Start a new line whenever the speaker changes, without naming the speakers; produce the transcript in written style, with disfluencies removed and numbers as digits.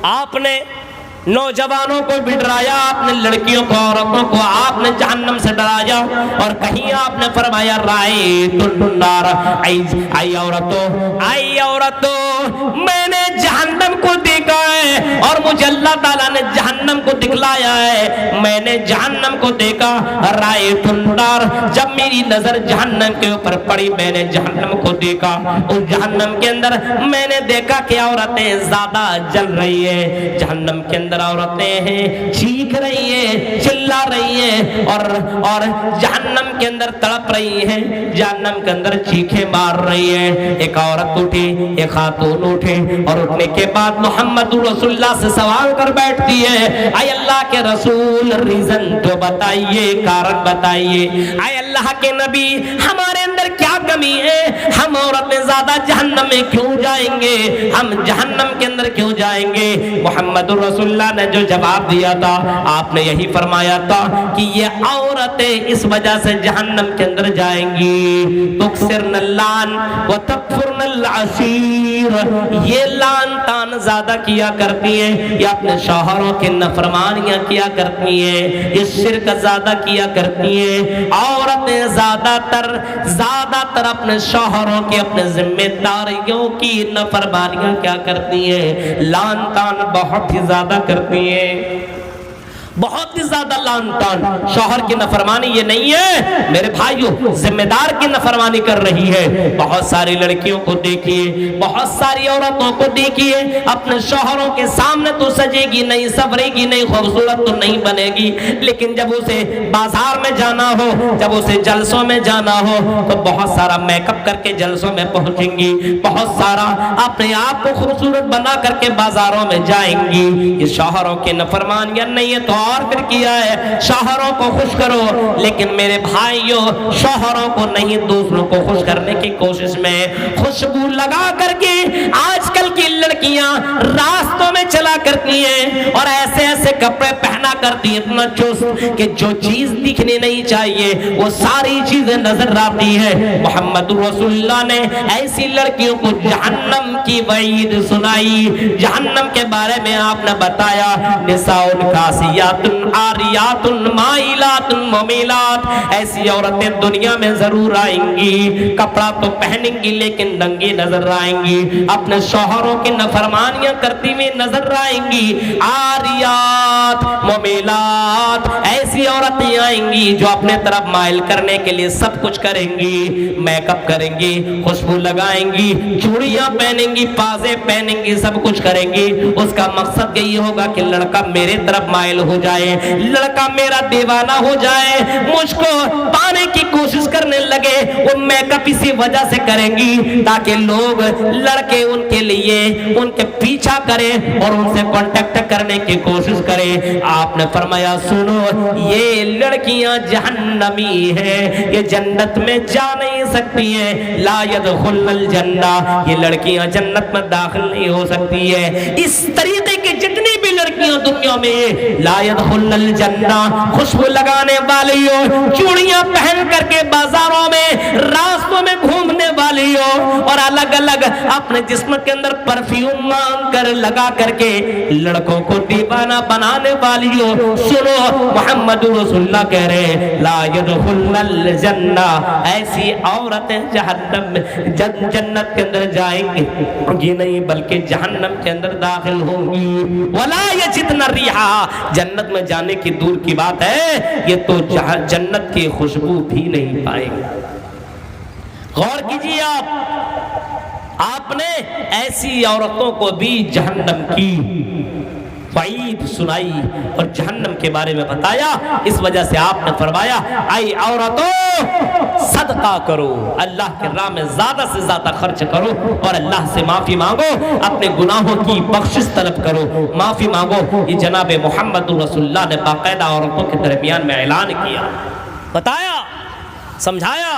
آپ نے نوجوانوں کو بھی ڈرایا، آپ نے لڑکیوں کو، عورتوں کو آپ نے جہنم سے ڈرایا، اور کہیں آپ نے فرمایا رائے النار، آئی عورتوں میں نے جہنم کو دیکھا ہے، اور مجھے اللہ تعالیٰ نے جہنم کو دکھلایا ہے، میں نے جہنم کو دیکھا، رائے النار، جب میری نظر جہنم کے اوپر پڑی میں نے جہنم کو دیکھا، اس جہنم کے اندر میں نے دیکھا کہ عورتیں زیادہ جل رہی ہے، جہنم کے اندر عورتیں ہیں، چیخ رہی ہیں، چلا رہی ہیں، اور جہنم کے اندر تڑپ رہی ہیں، جہنم کے اندر چیخیں مار رہی ہیں۔ ایک عورت اٹھی، ایک خاتون اٹھے، اور اٹھنے کے بعد محمد رسول اللہ سے سوال کر بیٹھتی ہے، اے اللہ کے رسول ریزن تو بتائیے، کارن بتائیے، اے اللہ کے نبی ہمارے اندر کیا کمی ہے، ہم عورتیں زیادہ جہنم میں کیوں جائیں گے، ہم جہنم کے اندر کیوں جائیں گے؟ محمد رسول اللہ نے جو جواب دیا تھا، آپ نے یہی فرمایا تھا کہ یہ عورتیں اس وجہ سے جہنم کے اندر جائیں گی، تکثرن اللعن وتکفرن العشیر، یہ لعن تان زیادہ کیا کرتی ہیں، یہ اپنے شوہروں کی نافرمانیاں کیا کرتی ہیں، یہ شرک زیادہ کیا کرتی ہیں، عورتیں زیادہ تر اپنے شوہروں کی، اپنے ذمہ داریوں کی نافرمانیاں کیا کرتی ہیں، لعن تان بہت ہی زیادہ کرتی ہیں، بہت ہی زیادہ لعن تان۔ شوہر کی نافرمانی یہ نہیں ہے میرے بھائیو، ذمہ دار کی نافرمانی کر رہی ہے۔ بہت ساری لڑکیوں کو دیکھیے، بہت ساری عورتوں کو دیکھیے، اپنے شوہروں کے سامنے تو سجے گی نہیں، سبرے گی نہیں، خوبصورت تو نہیں بنے گی، لیکن جب اسے بازار میں جانا ہو، جب اسے جلسوں میں جانا ہو تو بہت سارا میک اپ کر کے جلسوں میں پہنچیں گی، بہت سارا اپنے آپ کو خوبصورت بنا کر کے بازاروں میں جائیں گی۔ یہ شوہروں کی نافرمانیاں نہیں ہے تو اور پھر کیا ہے؟ شوہروں کو خوش کرو، لیکن میرے بھائیوں شوہروں کو نہیں، دوسروں کو خوش کرنے کی کوشش میں خوشبو لگا کر کے آج کل کی لڑکیاں راستوں میں چلا کرتی ہیں، اور ایسے ایسے کپڑے پہنا کرتی ہیں اتنا چست کہ جو چیز دکھنی نہیں چاہیے وہ ساری چیزیں نظر آتی ہے۔ محمد رسول اللہ نے ایسی لڑکیوں کو جہنم کی وعید سنائی، جہنم کے بارے میں آپ نے بتایا، نساء کاسیات عاریات مائلات ممیلات، ایسی عورتیں دنیا میں ضرور آئیں گی، کپڑا تو پہنیں گی لیکن ننگی نظر آئیں گی، اپنے شوہروں کی نافرمانیاں کرتی ہوئی نظر آئیں گی۔ عاریات ممیلات، ایسی عورتیں آئیں گی جو اپنے طرف مائل کرنے کے لیے سب کچھ کریں گی، میک اپ کریں گی، خوشبو لگائیں گی، چوڑیاں پہنیں گی، پازے پہنیں گی، سب کچھ کریں گی، اس کا مقصد یہی ہوگا کہ لڑکا میرے طرف مائل ہو جائے، لڑکا میرا دیوانہ ہو جائے، مجھ کو پانے کی کوشش کرنے لگے۔ وہ میک اپ اسی وجہ سے کریں گی تاکہ لوگ لڑکے ان کے لیے ان کے پیچھا کریں اور ان سے کانٹیکٹ کرنے کی کوشش کریں۔ آپ نے فرمایا سنو، یہ لڑکیاں جہنمی ہیں، یہ جنت میں جا نہیں سکتی ہیں، لا يدخلن الجنہ، یہ لڑکیاں جنت میں داخل نہیں ہو سکتی ہے۔ اس طریقے کے جتنی بھی لڑکیاں دنیا میں لا يدخلن الجنہ، خوشبو لگانے والی ہو، چوڑیاں پہن کر کے بازاروں میں راستوں میں گھومنے والی ہو، اور الگ الگ اپنے جسم کے اندر پرفیوم مانگ کر لگا کر کے لڑکوں کو دیوانہ بنانے والی ہو، سنو محمد رسول اللہ کہہ رہے ہیں لا يدخلن الجنہ، ایسی عورتیں جہنم میں جنت کے اندر جائیں گی یہ نہیں بلکہ جہنم کے اندر داخل ہوں گی۔ ولا یجدن الریحا، جنت میں جانے کی دور کی بات ہے، یہ تو جنت کی خوشبو بھی نہیں پائیں گے۔ غور کیجیے، آپ نے ایسی عورتوں کو بھی جہنم کی وعید سنائی اور جہنم کے بارے میں بتایا، اس وجہ سے آپ نے فرمایا اے عورتوں صدقہ کرو، اللہ کے راہ میں زیادہ سے زیادہ خرچ کرو، اور اللہ سے معافی مانگو، اپنے گناہوں کی بخشش طلب کرو، معافی مانگو۔ یہ جناب محمد رسول اللہ نے باقاعدہ عورتوں کے درمیان میں اعلان کیا، بتایا، سمجھایا